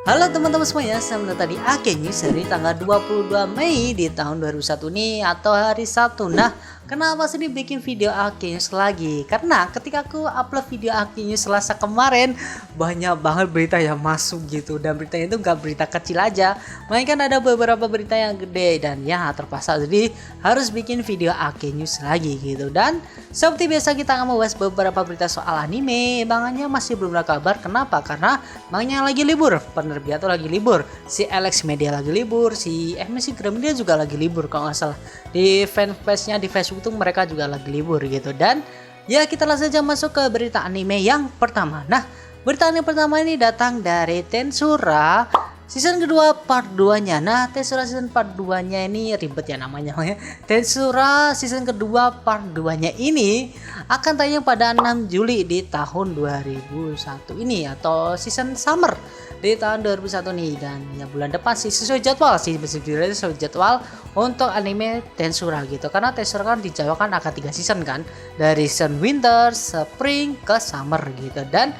Halo teman-teman semuanya, selamat datang di AK News dari tanggal 22 Mei di tahun 2001 ini atau hari Sabtu. Nah, kenapa sih bikin video AK News lagi? Karena ketika aku upload video AK News Selasa kemarin, banyak banget berita yang masuk gitu. Dan beritanya itu nggak berita kecil aja, melainkan ada beberapa berita yang gede dan ya terpaksa jadi harus bikin video AK News lagi gitu. Dan seperti biasa kita akan membahas beberapa berita soal anime. Bangnya masih belum ada kabar. Kenapa? Karena bangnya lagi libur. Penerbit tuh lagi libur, si Alex Media lagi libur, si MSC Gramedia juga lagi libur kalau nggak salah. Di fanpage-nya di Facebook tuh mereka juga lagi libur gitu. Dan ya kita langsung saja masuk ke berita anime yang pertama. Nah, berita anime pertama ini datang dari Tensura season kedua part 2-nya. Nah, Tensura season part 2-nya ini ribet ya namanya. Tensura season kedua part 2-nya ini akan tayang pada 6 Juli di tahun 2001 ini atau season summer di tahun 2001 nih. Dan ya bulan depan sih sesuai jadwal sih, sesuai jadwal untuk anime Tensura gitu. Karena Tensura kan di Jawa kan akan 3 season kan, dari season winter, spring ke summer gitu. Dan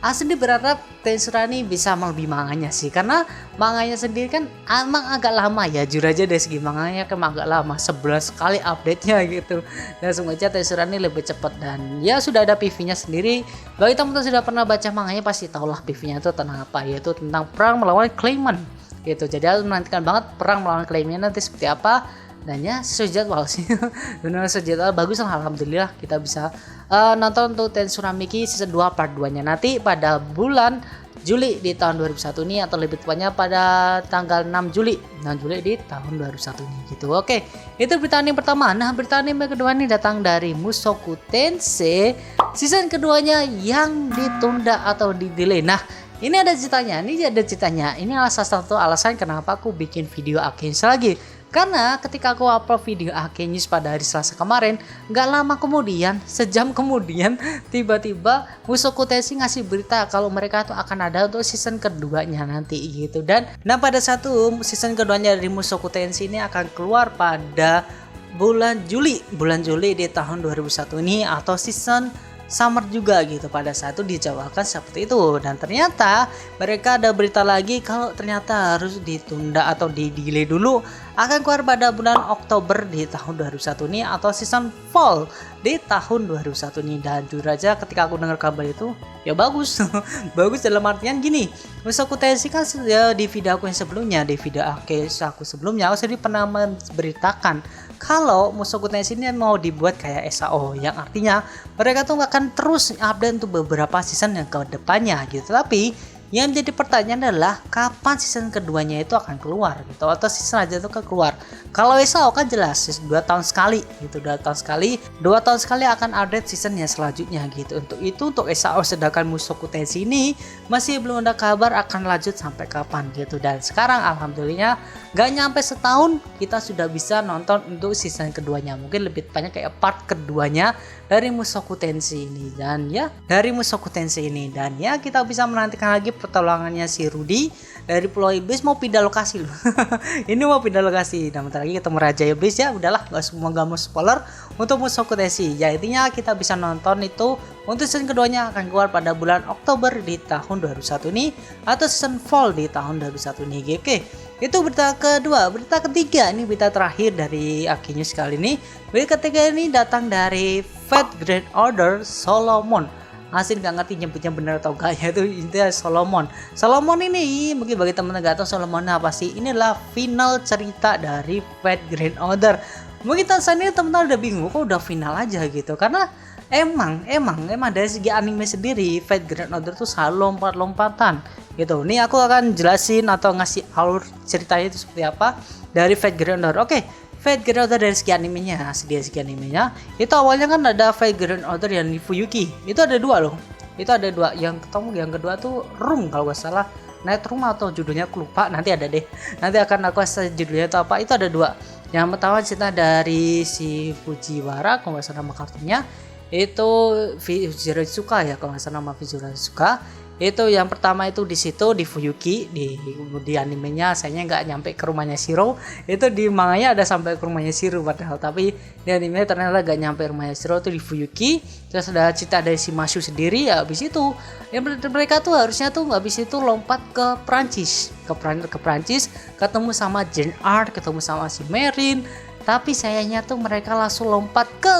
asli berharap Tensura ini bisa melebihi manganya sih, karena manganya sendiri kan emang agak lama ya, jujur aja dari segi manganya kan agak lama, 11 kali update-nya gitu. Dan semoga Tensura ini lebih cepat. Dan ya sudah ada PV-nya sendiri. Bagi teman-teman sudah pernah baca manganya pasti tahulah PV-nya itu tentang apa, yaitu tentang perang melawan Claymon gitu. Jadi harus menantikan banget perang melawan Claymon nanti seperti apa. Dan ya sesuai jadwal sih. Benar sesuai jadwal, bagus lah, alhamdulillah kita bisa nonton untuk Tensura Miki season 2 part 2 nya nanti pada bulan Juli di tahun 2001 ini, atau lebih tepatnya pada tanggal 6 Juli di tahun 2001 ini gitu. Oke, itu berita anime pertama. Nah, berita anime kedua ini datang dari Mushoku Tensei season keduanya yang ditunda atau di delay. Nah, ini ada ceritanya. Ini salah satu alasan kenapa aku bikin video Akenews lagi. Karena ketika aku upload video Akenews pada hari Selasa kemarin, nggak lama kemudian, sejam kemudian, tiba-tiba Mushoku Tensei ngasih berita kalau mereka tuh akan ada untuk season keduanya nanti gitu. Dan nah pada satu season keduanya dari Mushoku Tensei ini akan keluar pada bulan Juli di tahun 2001 ini, atau season summer juga gitu. Pada saat itu dijawabkan seperti itu. Dan ternyata mereka ada berita lagi kalau ternyata harus ditunda atau di-delay dulu, akan keluar pada bulan Oktober di tahun 2001 ini, atau season fall di tahun 2001 ini. Dan jujur aja ketika aku dengar kabar itu ya bagus. Bagus dalam artian gini, Mushoku Tensei kan di video aku yang sebelumnya, di video aku sebelumnya, aku sendiri pernah memberitakan kalau Mushoku Tensei ini mau dibuat kayak SAO, yang artinya mereka tuh akan terus update untuk beberapa season yang ke depannya gitu. Tapi yang jadi pertanyaan adalah kapan season keduanya itu akan keluar gitu, atau season aja itu keluar. Kalau SAO kan jelas 2 tahun sekali gitu, 2 tahun sekali akan update season yang selanjutnya gitu. Untuk SAO, sedangkan Mushoku Tensei ini masih belum ada kabar akan lanjut sampai kapan gitu. Dan sekarang alhamdulillah gak nyampe setahun kita sudah bisa nonton untuk season keduanya, mungkin lebih banyak kayak part keduanya dari Mushoku Tensei ini. Dan ya dan ya kita bisa menantikan lagi pertolongannya si Rudy dari Pulau Iblis mau pindah lokasi loh. Ini mau pindah lokasi. Nah, bentar lagi ketemu Raja Iblis ya. Udahlah, gak mau spoiler untuk Mushoku Tensei. Ya intinya kita bisa nonton itu untuk season keduanya akan keluar pada bulan Oktober di tahun 2001 ini, atau season fall di tahun 2001 ini. Oke, itu berita kedua. Berita ketiga, ini berita terakhir dari Akenews kali ini. Berita ketiga ini datang dari Fate Grand Order Solomon. Asli nggak ngerti nyebutnya benar atau enggak ya, itu intinya Solomon ini mungkin bagi teman-teman nggak tahu Solomon apa sih, ini adalah final cerita dari Fate Grand Order. Mungkin ini teman-teman udah bingung kok udah final aja gitu, karena emang dari segi anime sendiri Fate Grand Order tuh selalu lompat-lompatan gitu. Nih aku akan jelasin atau ngasih alur ceritanya itu seperti apa dari Fate Grand Order. Oke, Fate Grand Order dari segi animenya, itu awalnya kan ada Fate Grand Order yang di Fuyuki, itu ada dua loh. Yang kedua tuh Room kalau gak salah, Night Room atau judulnya aku lupa, nanti akan aku kasih judulnya itu apa. Itu ada dua. Yang pertama cerita dari si Fujiwara kalau gak salah nama kartunya, itu Fujiwara Suka ya kalau nggak salah nama Fujiwara Suka. Itu yang pertama itu di situ di Fuyuki, di animenya sayangnya nggak nyampe ke rumahnya Shiro. Itu di manganya ada sampai ke rumahnya Shiro padahal, tapi di animenya ternyata nggak nyampe rumahnya Shiro, itu di Fuyuki. Terus ada cerita dari si Mashu sendiri, ya habis itu ya mereka tuh harusnya tuh habis itu lompat ke Prancis, ke Prancis, ketemu sama Jane Eyre, ketemu sama si Merin. Tapi sayangnya tuh mereka langsung lompat ke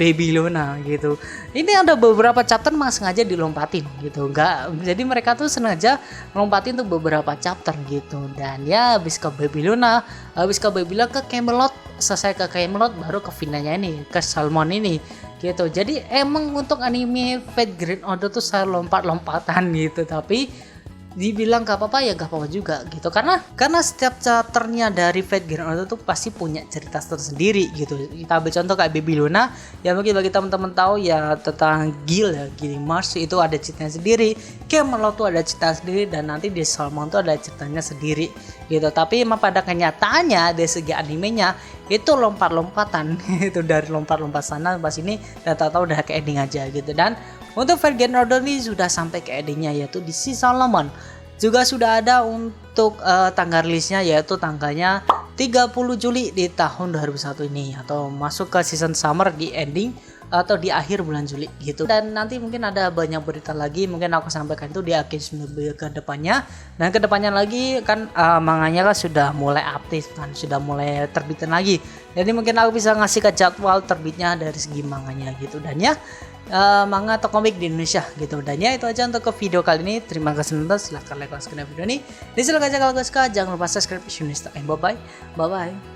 Babylona gitu. Ini ada beberapa chapter memang sengaja dilompatin gitu, enggak, jadi mereka tuh sengaja lompatin tuh beberapa chapter gitu. Dan ya habis ke Babylona, ke Camelot, selesai ke Camelot baru ke finalnya ini, ke Salmon ini gitu. Jadi emang untuk anime Fate Grand Order tuh saya lompat-lompatan gitu, tapi dibilang gak apa-apa ya gak apa-apa juga gitu, karena setiap chapternya dari Fate Grand Order tuh pasti punya cerita tersendiri gitu. Kita ambil contoh kayak Babylona ya, mungkin bagi teman-teman tahu ya tentang Gil ya, Gil Mars itu ada ceritanya sendiri, Camelot tuh ada cerita sendiri, dan nanti di Salmon tuh ada ceritanya sendiri gitu. Tapi emang pada kenyataannya dari segi animenya itu lompat-lompatan itu, dari lompat-lompat sana pas ini dan tahu udah ke ending aja gitu. Dan untuk Fate Grand Order ini sudah sampai ke endingnya, yaitu di si Solomon. Juga sudah ada untuk tanggal rilisnya, yaitu tanggalnya 30 Juli di tahun 2001 ini, atau masuk ke season summer di ending atau di akhir bulan Juli gitu. Dan nanti mungkin ada banyak berita lagi, mungkin aku sampaikan itu di akhir ke depannya. Dan ke depannya lagi kan manganya kan sudah mulai aktif kan, sudah mulai terbitan lagi. Jadi mungkin aku bisa ngasih ke jadwal terbitnya dari segi manganya gitu. Dan ya manga atau komik di Indonesia gitu. Dan ya itu aja untuk ke video kali ini. Terima kasih nonton, silahkan like dan subscribe video ini. Dan silahkan kalau suka jangan lupa subscribe. Bye bye.